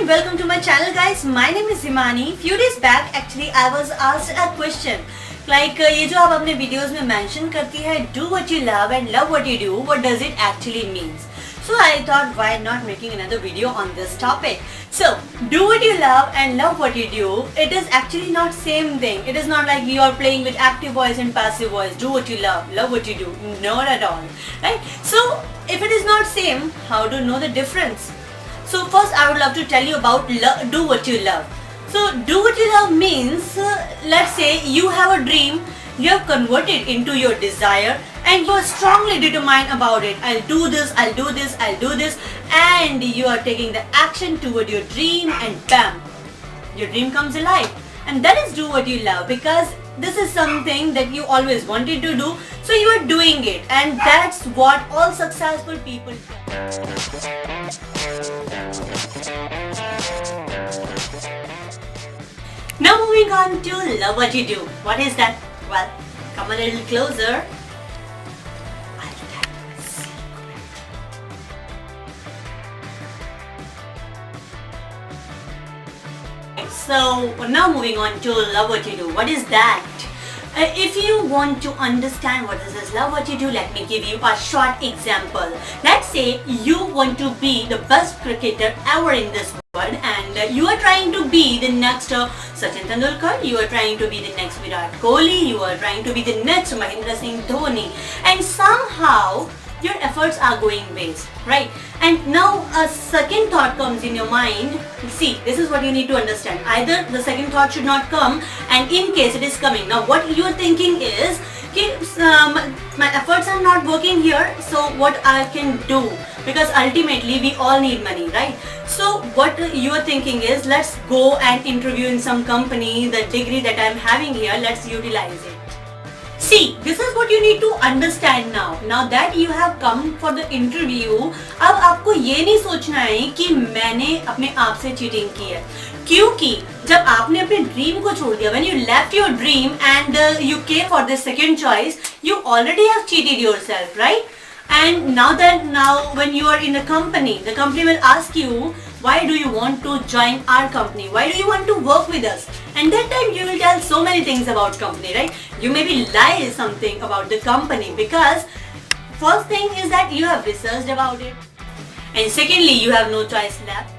and welcome to my channel guys. My name is Himani. Few days back actually I was asked a question like ये जो आप अपने videos में mention करती है do what you love and love what you do, what does it actually means? So I thought why not making another video on this topic. So do what you love and love what you do. It is actually not same thing. It is not like you are playing with active voice and passive voice. Do what you love what you do. Not at all, right? So if it is not same, how to know the difference? So first I would love to tell you about do what you love. So do what you love means let's say you have a dream, you have converted into your desire and you are strongly determined about it. I'll do this, I'll do this, I'll do this, and you are taking the action toward your dream and bam, your dream comes alive. And that is do what you love because this is something that you always wanted to do, so you are doing it, and that's what all successful people do. Now moving on to love what you do. What is that? Well, come a little closer. I'll tell you a secret. So now moving on to love what you do. What is that? If you want to understand what this is love what you do, let me give you a short example. Let's say you want to be the best cricketer ever in this world and you are trying to be the next Sachin Tendulkar, you are trying to be the next Virat Kohli, you are trying to be the next Mahendra Singh Dhoni, and somehow your efforts are going waste, right? And now a second thought comes in your mind. See, this is what you need to understand. Either the second thought should not come, and in case it is coming, now what you are thinking is, my efforts are not working here, so what I can do? Because ultimately we all need money, right? So what you are thinking is, let's go and interview in some company, the degree that I am having here, let's utilize it. See, this is what you need to understand now. Now that you have come for the interview, अब आपको ये नहीं सोचना है कि मैंने अपने आप से चीटिंग की है, क्योंकि जब आपने अपने ड्रीम को छोड़ दिया, when you left your dream and you came for the second choice, you already have cheated yourself, right? And now when you are in the company will ask you, why do you want to join our company? Why do you want to work with us? And that time you will tell so many things about company, right? You maybe lie something about the company because first thing is that you have researched about it, and secondly you have no choice left.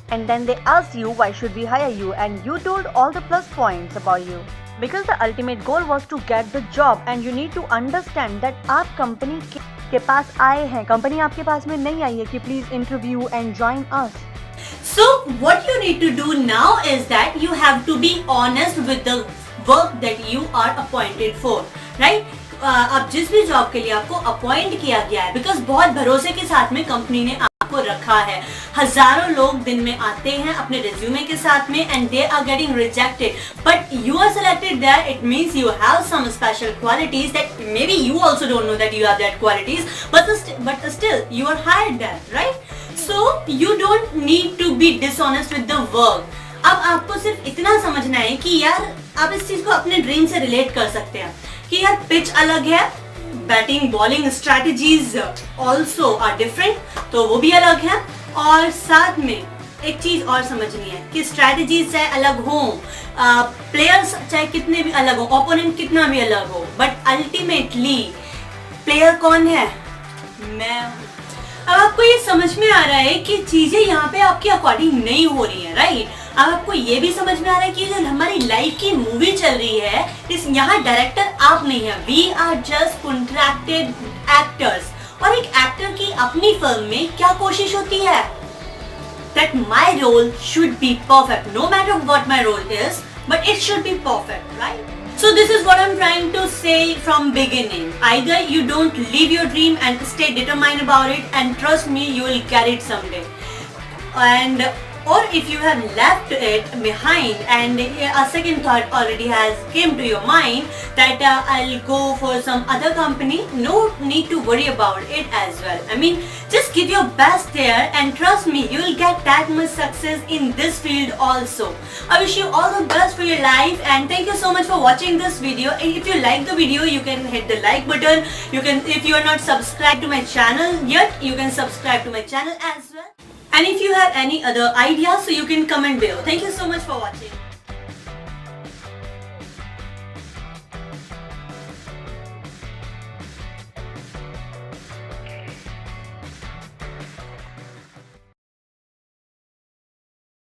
And then they asked you why should we hire you, and you told all the plus points about you. Because the ultimate goal was to get the job, and you need to understand that आप company के पास आए हैं, company आपके पास में नहीं आई है कि please interview and join us. So what you need to do now is that you have to be honest with the work that you are appointed for, right? अब जिस भी जॉब के लिए आपको अपॉइंट किया गया है, बिकॉज बहुत भरोसे के साथ में कंपनी ने आपको रखा है. हजारों लोग दिन में आते हैं अपने रिज्यूमे के साथ में and they are getting rejected, but you are selected there. It means you have some special qualities that may be you also don't know that you have that qualities, but still you are hired there, right? So you don't need to be dishonest with the work. अब आपको सिर्फ इतना समझना है कि यार आप इस चीज को अपने ड्रीम से रिलेट कर सकते हैं कि यार पिच अलग है, batting bowling strategies also are different, तो वो भी अलग है. और साथ में एक चीज और समझनी है कि स्ट्रैटेजीज चाहे अलग हो, प्लेयर्स चाहे कितने भी अलग हो, ओपोनेंट कितना भी अलग हो, बट अल्टीमेटली प्लेयर कौन है? मैं. अब आपको ये समझ में आ रहा है कि चीजें यहाँ पे आपके अकॉर्डिंग नहीं हो रही है, राइट? अब आपको ये भी समझ में आ रहा है कि जो हमारी लाइफ की मूवी चल रही है, इस यहाँ डायरेक्टर आप नहीं है, we are just contracted actors. और एक एक्टर की अपनी फिल्म में क्या कोशिश होती है? That my role should be perfect, no matter what my role is, but it should be perfect, right? So this is what I'm trying to say from beginning. Either you don't leave your dream and stay determined about it, and trust me, you will get it someday. And or if you have left it behind and a second thought already has came to your mind that I'll go for some other company, no need to worry about it as well. I mean, just give your best there and trust me, you will get that much success in this field also. I wish you all the best for your life and thank you so much for watching this video. And if you like the video, you can hit the like button. You can, if you are not subscribed to my channel yet, you can subscribe to my channel as well. And if you have any other ideas, so you can comment below. Thank you so much for watching.